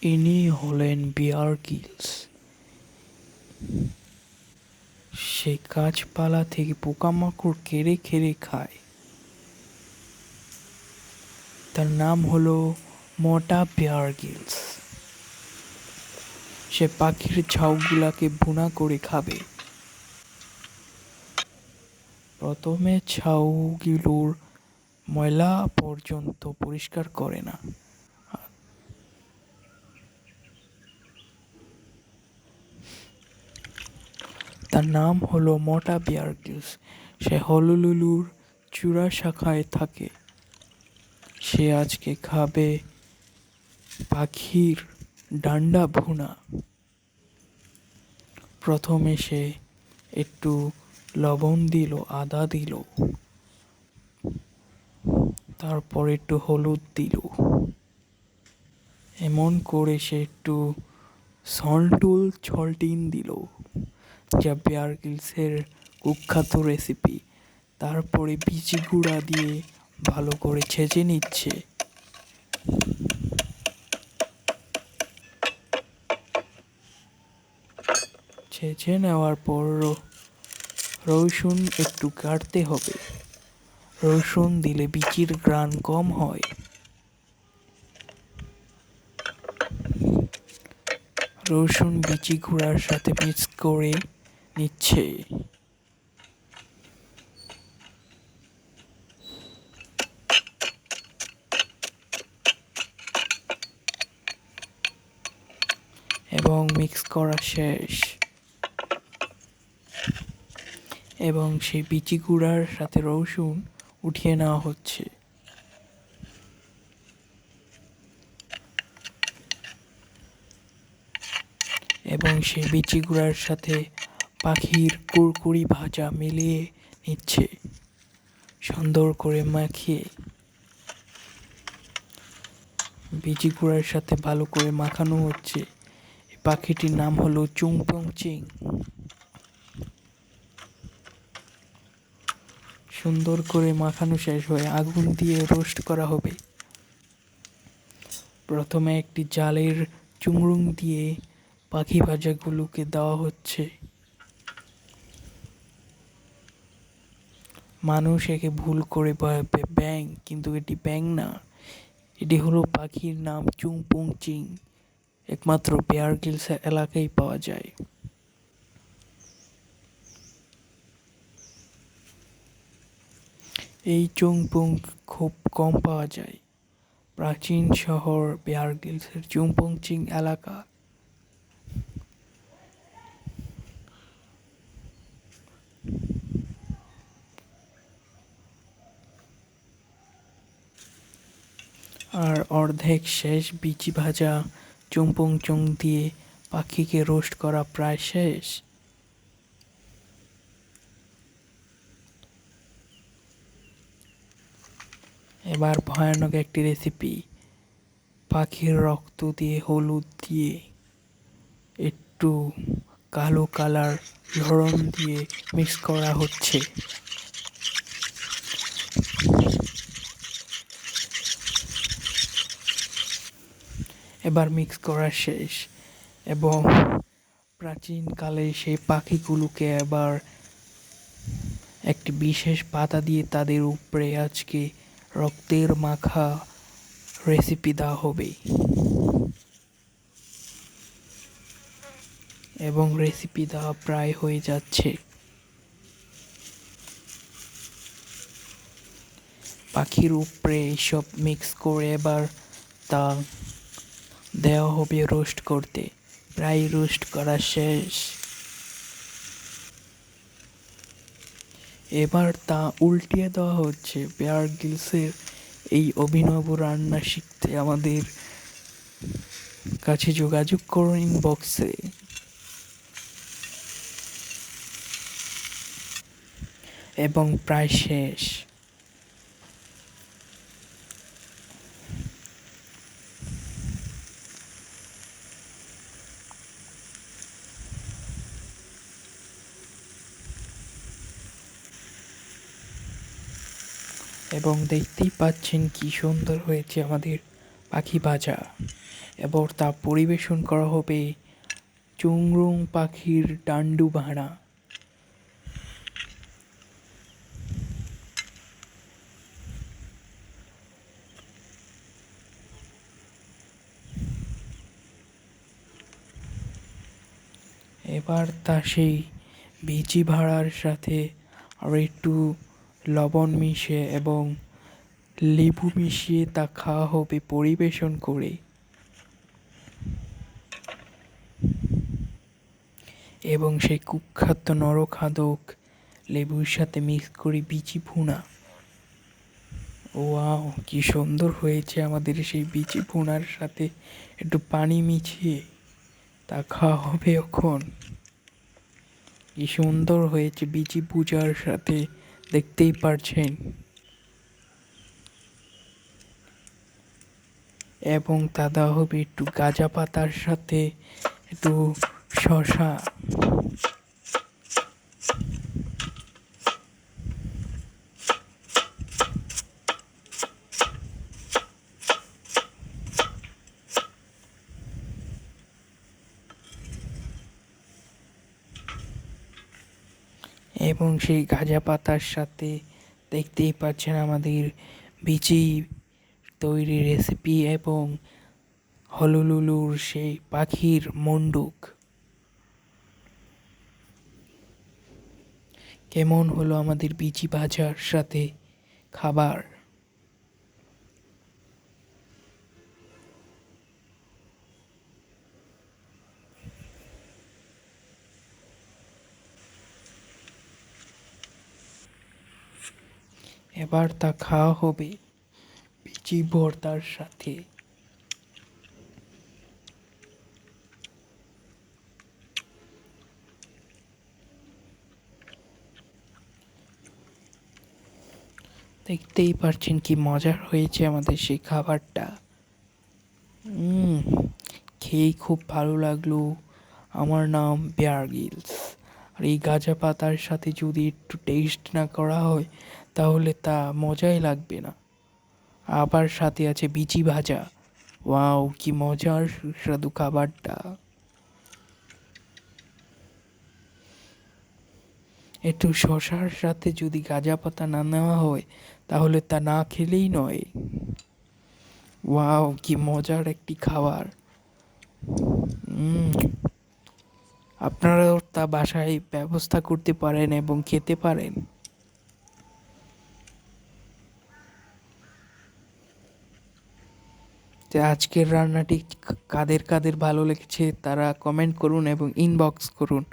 ইনি হলেন Bear Grylls. সে গাছপালা থেকে পোকামাকড় কেড়ে কেড়ে খায়। তার নাম হলো মোটা বিয়ার গ্রিলস। সে পাখির ছাউগুলাকে ভুনা করে খাবে। প্রথমে ছাউগুলোর ময়লা পর্যন্ত পরিষ্কার করে না। তার নাম হলো মোটা বিয়ার গ্রিলস। সে হলুলুলুর চূড়া শাখায় থাকে। সে আজকে খাবে পাখির ডান্ডা ভুনা। প্রথমে সে একটু লবণ দিল, আদা দিল, তারপর একটু হলুদ দিল। এমন করে সে একটু সল্টুল ছলটিন দিল, যা বেয়ার গ্রিলসের কুখ্যাত রেসিপি। তারপরে বিচি গুঁড়া দিয়ে ভালো করে ছেঁচে নিচ্ছে। ছেঁচে নেওয়ার পর রসুন একটু কাটতে হবে। রসুন দিলে বিচির ঘ্রাণ কম হয়। রসুন বিচি গুঁড়ার সাথে মিক্স করে নিচ্ছে। এবং মিক্স করা শেষ। এবং সেই বিচি গুঁড়ার সাথে রসুন উঠিয়ে নেওয়া হচ্ছে। এবং সেই বিচি গুঁড়ার সাথে পাখির কুরকুরি ভাজা মিলিয়ে নিচ্ছে সুন্দর করে মাখিয়ে। বিচি গুঁড়ার সাথে ভালো করে মাখানো হচ্ছে। পাখিটির নাম হলো চুংপং চিং। সুন্দর করে মাখানো শেষ হয়ে আগুন দিয়ে রোস্ট করা হবে। প্রথমে একটি জালের চুংরুং দিয়ে পাখি ভাজাগুলোকে দেওয়া হচ্ছে। মানুষ একে ভুল করে ভাবে ব্যাং, কিন্তু এটি ব্যাং না, এটি হলো পাখির নাম চুংপং চিং। একমাত্র বেয়ার গ্রিলস এলাকায় পাওয়া যায়। এই চুংপং খুব কম পাওয়া যায়। প্রাচীন শহর বেয়ার গ্রিলসের চুংপং চিং এলাকা। আর অর্ধেক শেষ বিচি ভাজা চুংপং চুং দিয়ে পাখিকে রোস্ট করা প্রায় শেষ। এবার ভয়ানক একটি রেসিপি। পাখির রক্ত দিয়ে হলুদ দিয়ে একটু কালো কালার লবণ দিয়ে মিক্স করা হচ্ছে। এবার মিক্স করা শেষ এবং প্রাচীনকালে সেই পাখিগুলোকে এবার একটি বিশেষ পাতা দিয়ে তাদের উপরে আজকে রক্তের মাখা রেসিপি দেওয়া হবে। এবং রেসিপি দেওয়া প্রায় হয়ে যাচ্ছে। পাখির উপরে এইসব মিক্স করে এবার তা দেওয়া হবে রোস্ট করতে। প্রায় রোস্ট করা শেষ। এবার তা উল্টিয়ে দেওয়া হচ্ছে। বেয়ার গ্রিলসের এই অভিনব রান্না শিখতে আমাদের কাছে যোগাযোগ করুন ইনবক্সে। এবং প্রায় শেষ। এবং দেখতেই পাচ্ছেন কি সুন্দর হয়েছে আমাদের পাখি ভাজা। এবার তা পরিবেশন করা হবে চুংরুং পাখির ডান্ডু ভাড়া। এবার তা সেই বিচি ভাড়ার সাথে আর একটু লবণ মিশিয়ে এবং লেবু মিশিয়ে তা খাওয়া হবে পরিবেশন করে। এবং সেই কুখ্যাত নরখাদক লেবুর সাথে মিক্স করে বিচি ভুনা। ওয়াও, কি সুন্দর হয়েছে আমাদের সেই বিচি ভুনার সাথে একটু পানি মিশিয়ে তা খাওয়া হবে এখন। কি সুন্দর হয়েছে বিচি ভুজার সাথে, দেখতেই পারছেন। এবং তা দেওয়া হবে একটু গাঁজা পাতার সাথে একটু শশা। এবং সেই গাঁজা পাতার সাথে দেখতেই পাচ্ছেন আমাদের বিচি তৈরি রেসিপি এবং হলুলুলুর সেই পাখির মুন্ডুক। কেমন হলো আমাদের বিচি ভাজার সাথে খাবার? এবার তা খাওয়া হবে বিচি ভর্তার সাথে। দেখতেই পারছেন কি মজার হয়েছে আমাদের সেই খাবারটা। খেয়েই খুব ভালো লাগলো। আমার নাম বেয়ার গ্রিলস। আর এই গাঁজা পাতার সাথে যদি একটু টেস্ট না করা হয় তাহলে তা মজাই লাগবে না। আবার সাথে আছে বিচি ভাজা। ওয়াও, কি মজার সুস্বাদু খাবারটা। একটু শশার সাথে যদি গাঁজা পাতা না নেওয়া হয় তাহলে তা না খেলেই নয়। ওয়াও, কি মজার একটি খাবার। আপনারাও তা বাসায় ব্যবস্থা করতে পারেন এবং খেতে পারেন। তো আজকের রান্নাটি কাদের কাদের ভালো লেগেছে তারা কমেন্ট করুন এবং ইনবক্স করুন।